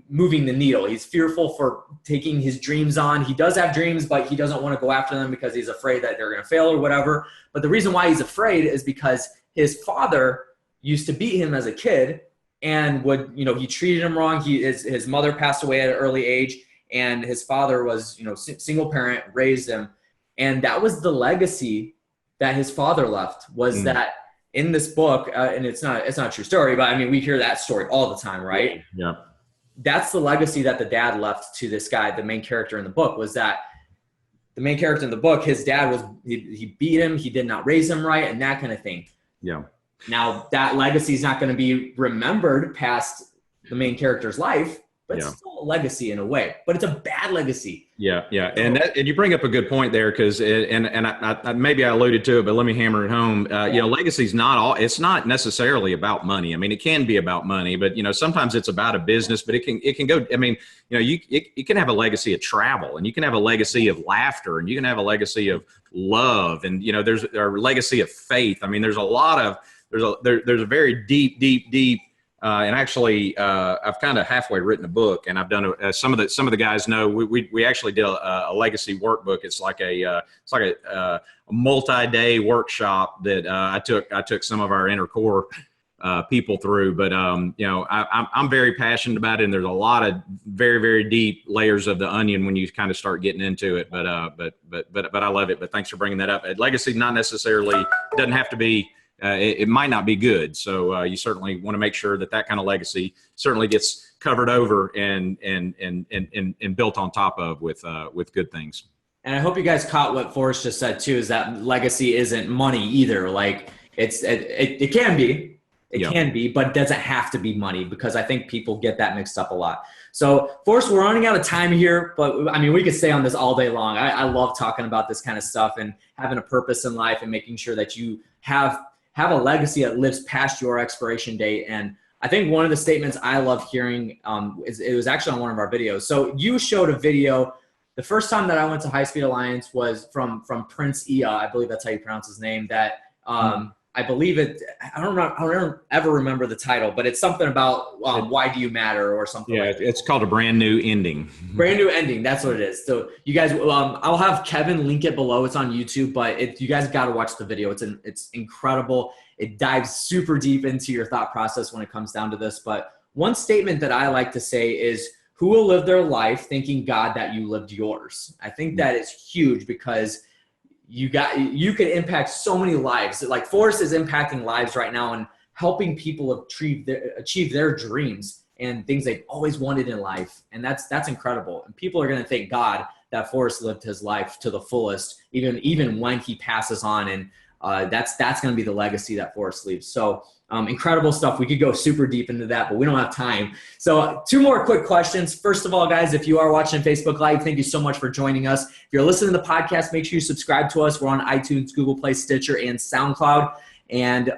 moving the needle. He's fearful for taking his dreams on. He does have dreams, but he doesn't want to go after them because he's afraid that they're going to fail or whatever. But the reason why he's afraid is because his father used to beat him as a kid and he treated him wrong. His mother passed away at an early age, and his father was, single parent, raised him. And that was the legacy that his father left was that in this book, and it's not a true story, but I mean, we hear that story all the time, right? Yeah. That's the legacy that the dad left to this guy, the main character in the book, was that the main character in the book, his dad he beat him, he did not raise him right, and that kind of thing. Yeah. Now, that legacy is not going to be remembered past the main character's life, but it's still a legacy in a way. But it's a bad legacy. Yeah, yeah, and you bring up a good point there, because I maybe I alluded to it, but let me hammer it home. You know, legacy's not all. It's not necessarily about money. I mean, it can be about money, but you know, sometimes it's about a business. But it can go. I mean, you know, you can have a legacy of travel, and you can have a legacy of laughter, and you can have a legacy of love, and you know, there's a legacy of faith. I mean, there's a very deep. And actually, I've kind of halfway written a book, and I've done some of the guys know we actually did a legacy workbook. It's like a multi-day workshop that I took some of our inner core people through. But you know, I'm very passionate about it, and there's a lot of very, very deep layers of the onion when you kind of start getting into it. But I love it. But thanks for bringing that up. Legacy not necessarily doesn't have to be. It might not be good. So you certainly want to make sure that kind of legacy certainly gets covered over and built on top of with good things. And I hope you guys caught what Forrest just said too, is that legacy isn't money either. Like it can be, can be, but it doesn't have to be money, because I think people get that mixed up a lot. So Forrest, we're running out of time here, but I mean, we could stay on this all day long. I love talking about this kind of stuff and having a purpose in life and making sure that you have a legacy that lives past your expiration date. And I think one of the statements I love hearing it was actually on one of our videos. So you showed a video. The first time that I went to High Speed Alliance was from Prince Ia, I believe that's how you pronounce his name. That I believe it. I don't ever remember the title, but it's something about why do you matter or something. Yeah, like that. It's called A Brand New Ending. Brand New Ending. That's what it is. So you guys, I'll have Kevin link it below. It's on YouTube, but you guys got to watch the video. It's incredible. It dives super deep into your thought process when it comes down to this. But one statement that I like to say is, who will live their life thanking God that you lived yours? I think that is huge, because you can impact so many lives. Like Forrest is impacting lives right now and helping people achieve their dreams and things they've always wanted in life. And that's incredible. And people are going to thank God that Forrest lived his life to the fullest, even when he passes on. And that's going to be the legacy that Forrest leaves. So incredible stuff. We could go super deep into that, but we don't have time. So 2 more quick questions. First of all, guys, if you are watching Facebook Live, thank you so much for joining us. If you're listening to the podcast, make sure you subscribe to us. We're on iTunes, Google Play, Stitcher, and SoundCloud. And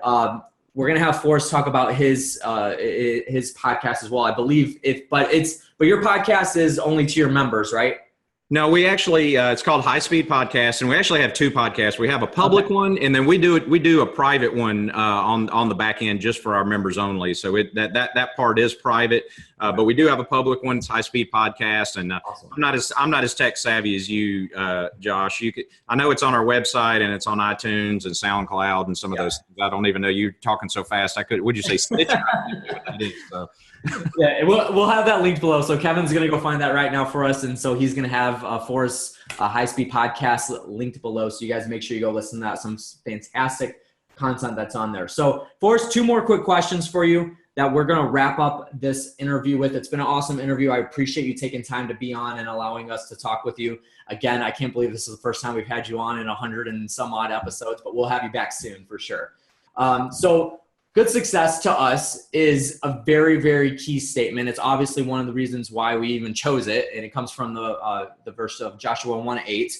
we're going to have Forrest talk about his podcast as well, I believe. But your podcast is only to your members, right? No, we actually, it's called High Speed Podcast, and we actually have 2 podcasts. We have a public one, and then we do a private one on the back end just for our members only. So that part is private, but we do have a public one. It's High Speed Podcast, and awesome. I'm not as tech savvy as you, Josh. I know it's on our website, and it's on iTunes and SoundCloud and some of those things. I don't even know, you talking so fast. Would you say Stitcher? So. Yeah, we'll have that linked below. So Kevin's going to go find that right now for us. And so he's going to have Forrest's High Speed Podcast linked below. So you guys make sure you go listen to that. Some fantastic content that's on there. So Forrest, 2 more quick questions for you that we're going to wrap up this interview with. It's been an awesome interview. I appreciate you taking time to be on and allowing us to talk with you. Again, I can't believe this is the first time we've had you on in 100 and some odd episodes, but we'll have you back soon for sure. So good success to us is a very, very key statement. It's obviously one of the reasons why we even chose it, and it comes from the verse of Joshua 1:8,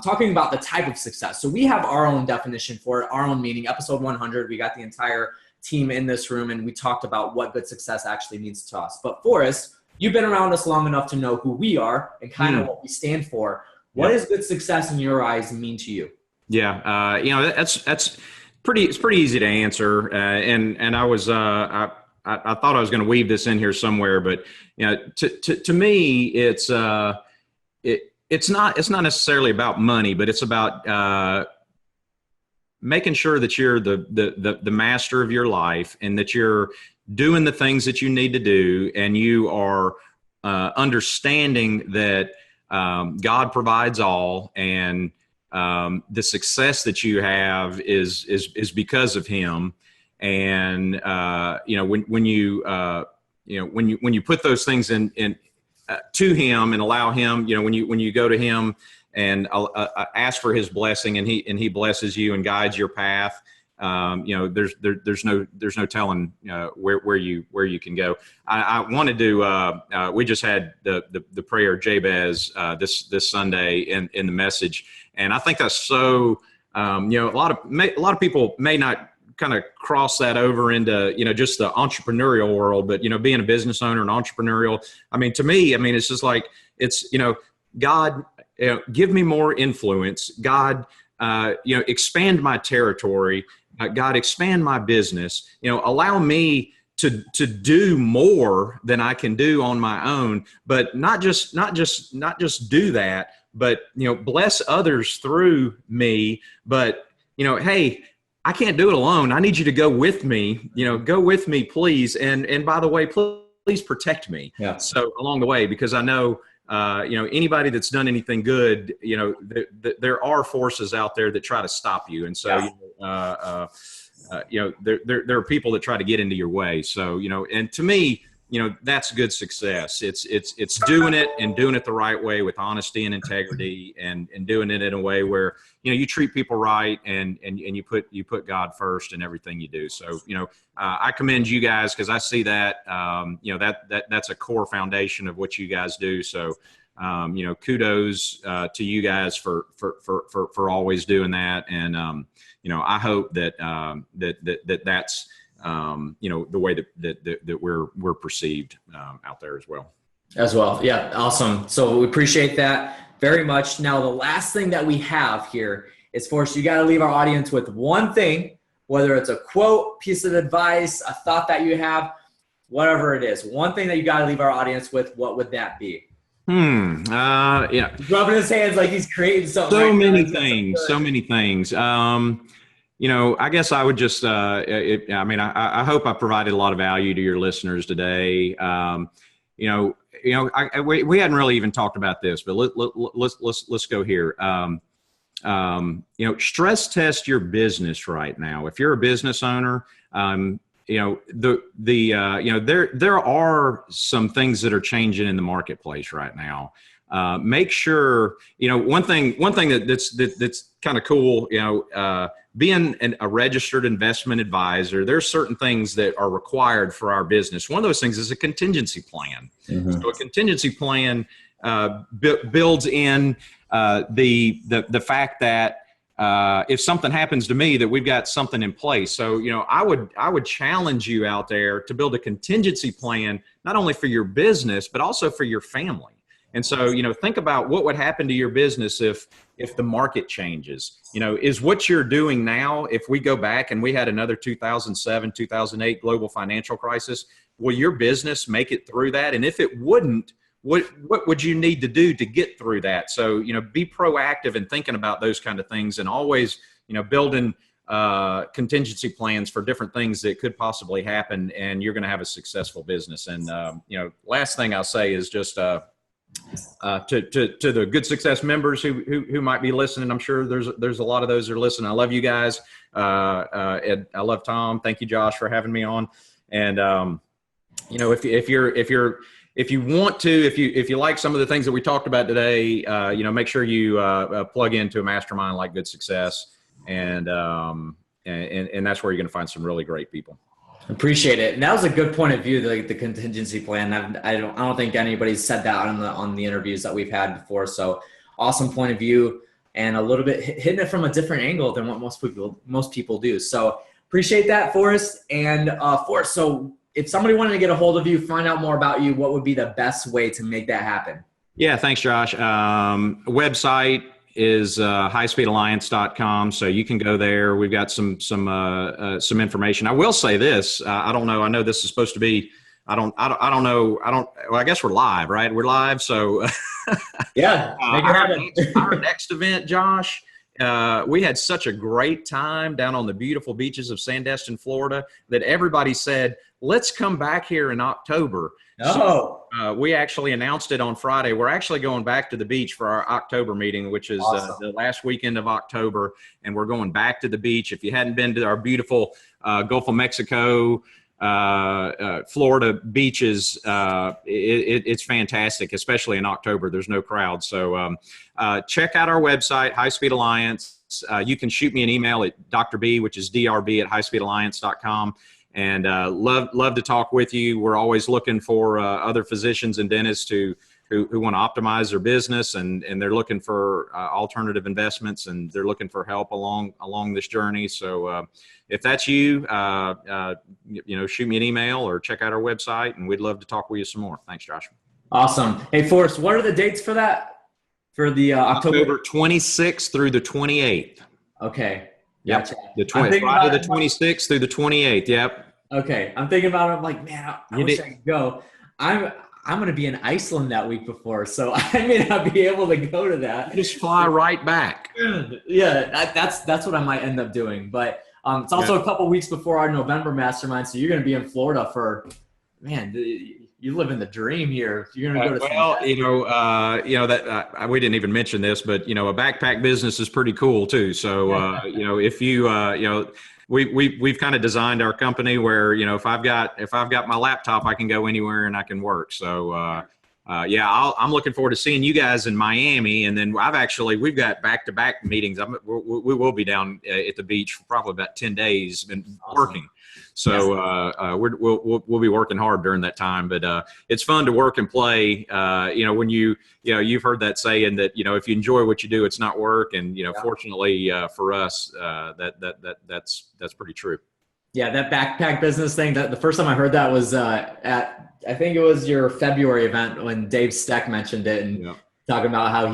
talking about the type of success. So we have our own definition for it, our own meaning. Episode 100, we got the entire team in this room, and we talked about what good success actually means to us. But Forrest, you've been around us long enough to know who we are and kind of what we stand for. What does good success in your eyes mean to you? Yeah, that's it's pretty easy to answer, and I was I thought I was going to weave this in here somewhere, but to me it's not necessarily about money, but it's about making sure that you're the master of your life, and that you're doing the things that you need to do, and you are understanding that God provides all, and the success that you have is because of him. And when you put those things in to him and allow him, when you go to him and ask for his blessing, and he blesses you and guides your path. There's no telling where you can go. I wanted to. We just had the prayer of Jabez this Sunday in the message, and I think that's so. A lot of people may not kind of cross that over into just the entrepreneurial world, but being a business owner and entrepreneurial. I mean, to me, it's just like it's God, give me more influence. God, expand my territory. God, expand my business. Allow me to do more than I can do on my own. But not just do that, but bless others through me. But hey, I can't do it alone. I need you to go with me. Go with me, please. And by the way, please protect me. Yeah. So along the way, because I know. Anybody that's done anything good, there are forces out there that try to stop you. And so, there are people that try to get into your way. So, and to me, that's good success. It's doing it and doing it the right way with honesty and integrity and doing it in a way where, you treat people right and you put God first in everything you do. So, I commend you guys because I see that, that's a core foundation of what you guys do. So, kudos to you guys for always doing that. And, I hope that that's, the way that we're perceived out there as well. Yeah. Awesome. So we appreciate that very much. Now, the last thing that we have here is, Forrest, you got to leave our audience with one thing, whether it's a quote, piece of advice, a thought that you have, whatever it is, one thing that you got to leave our audience with. What would that be? Yeah. He's rubbing his hands like he's creating something. So many things. I guess I would just, I hope I provided a lot of value to your listeners today. We hadn't really even talked about this, but let's go here. Stress test your business right now. If you're a business owner, there are some things that are changing in the marketplace right now. Make sure, one thing that's kind of cool, being a registered investment advisor, there's certain things that are required for our business. One of those things is a contingency plan. Mm-hmm. So a contingency plan builds in the fact that if something happens to me, that we've got something in place. So, I would challenge you out there to build a contingency plan, not only for your business, but also for your family. And so, think about what would happen to your business if the market changes. Is what you're doing now, if we go back and we had another 2007, 2008 global financial crisis, will your business make it through that? And if it wouldn't, what would you need to do to get through that? So, be proactive in thinking about those kind of things and always, building contingency plans for different things that could possibly happen, and you're going to have a successful business. And, last thing I'll say is just, to the Good Success members who might be listening, I'm sure there's a lot of those that are listening. I love you guys. And I love Tom. Thank you, Josh, for having me on. And, if you like some of the things that we talked about today, make sure you plug into a mastermind like Good Success, and that's where you're going to find some really great people. Appreciate it. And that was a good point of view, the contingency plan. I don't think anybody's said that on the interviews that we've had before. So awesome point of view, and a little bit hitting it from a different angle than what most people do. So appreciate that, Forrest. And Forrest, so if somebody wanted to get a hold of you, find out more about you, what would be the best way to make that happen? Yeah, thanks, Josh. Website is highspeedalliance.com. So you can go there. We've got some information. I will say this. I don't know. I know this is supposed to be, I don't know. Well, I guess we're live, right? We're live. So yeah, our next event, Josh, we had such a great time down on the beautiful beaches of Sandestin, Florida, that everybody said, let's come back here in October. Oh. So, we actually announced it on Friday. We're actually going back to the beach for our October meeting, which is Awesome. the last weekend of October. And we're going back to the beach. If you hadn't been to our beautiful Gulf of Mexico, Florida beaches, it's fantastic, especially in October. There's no crowd. So check out our website, High Speed Alliance. You can shoot me an email at Dr. B, which is drb@highspeedalliance.com. And love to talk with you. We're always looking for other physicians and dentists who want to optimize their business, and they're looking for alternative investments, and they're looking for help along this journey. So if that's you, shoot me an email or check out our website, and we'd love to talk with you some more. Thanks, Joshua. Awesome. Hey, Forrest, what are the dates for that? For the October 26th through the 28th. Okay. Yep. Gotcha. Friday the 26th through the 28th. Yep. Okay. I'm thinking about it. I'm like, man, I wish I could go. I'm going to be in Iceland that week before, so I may not be able to go to that. Just fly right back. Yeah, that's what I might end up doing. But it's also a couple weeks before our November mastermind, so you're going to be in Florida for, man, you live in the dream here. You're going to go to that we didn't even mention this, but a backpack business is pretty cool too. So if you we've kind of designed our company where if I've got my laptop, I can go anywhere and I can work. So I'm looking forward to seeing you guys in Miami, and then we've got back-to-back meetings. We will be down at the beach for probably about 10 days and working. So we'll be working hard during that time, but it's fun to work and play. When you've heard that saying that if you enjoy what you do, it's not work. And fortunately for us, that's pretty true. Yeah, that backpack business thing. The first time I heard that was at I think it was your February event when Dave Steck mentioned it and talking about how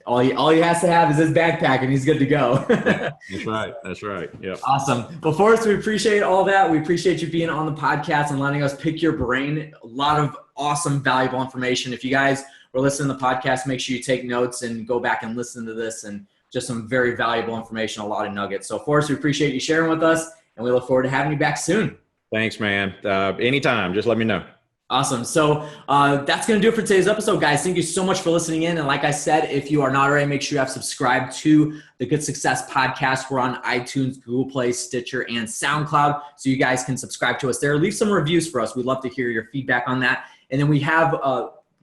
all he has to have is his backpack and he's good to go. That's right. Yeah. Awesome. Well, Forrest, we appreciate all that. We appreciate you being on the podcast and letting us pick your brain. A lot of awesome, valuable information. If you guys were listening to the podcast, make sure you take notes and go back and listen to this, and just some very valuable information, a lot of nuggets. So Forrest, we appreciate you sharing with us, and we look forward to having you back soon. Thanks, man. Anytime, just let me know. Awesome. So that's going to do it for today's episode, guys. Thank you so much for listening in. And like I said, if you are not already, make sure you have subscribed to the Good Success Podcast. We're on iTunes, Google Play, Stitcher, and SoundCloud. So you guys can subscribe to us there. Leave some reviews for us. We'd love to hear your feedback on that. And then we have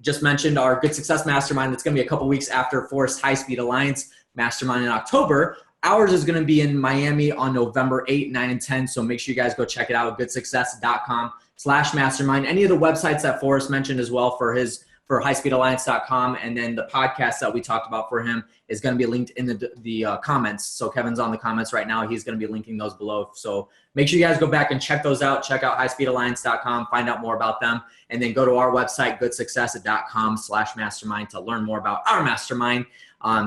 just mentioned our Good Success Mastermind. That's going to be a couple weeks after Forrest High Speed Alliance Mastermind in October. Ours is going to be in Miami on November 8, 9, and 10. So make sure you guys go check it out at goodsuccess.com/mastermind. Any of the websites that Forrest mentioned as well for highspeedalliance.com. And then the podcast that we talked about for him is going to be linked in the comments. So Kevin's on the comments right now. He's going to be linking those below. So make sure you guys go back and check those out. Check out highspeedalliance.com, find out more about them. And then go to our website, goodsuccess.com/mastermind to learn more about our mastermind.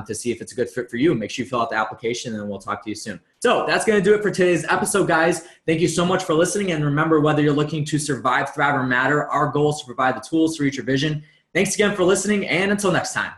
To see if it's a good fit for you. Make sure you fill out the application, and we'll talk to you soon. So that's going to do it for today's episode, guys. Thank you so much for listening. And remember, whether you're looking to survive, thrive, or matter, our goal is to provide the tools to reach your vision. Thanks again for listening, and until next time.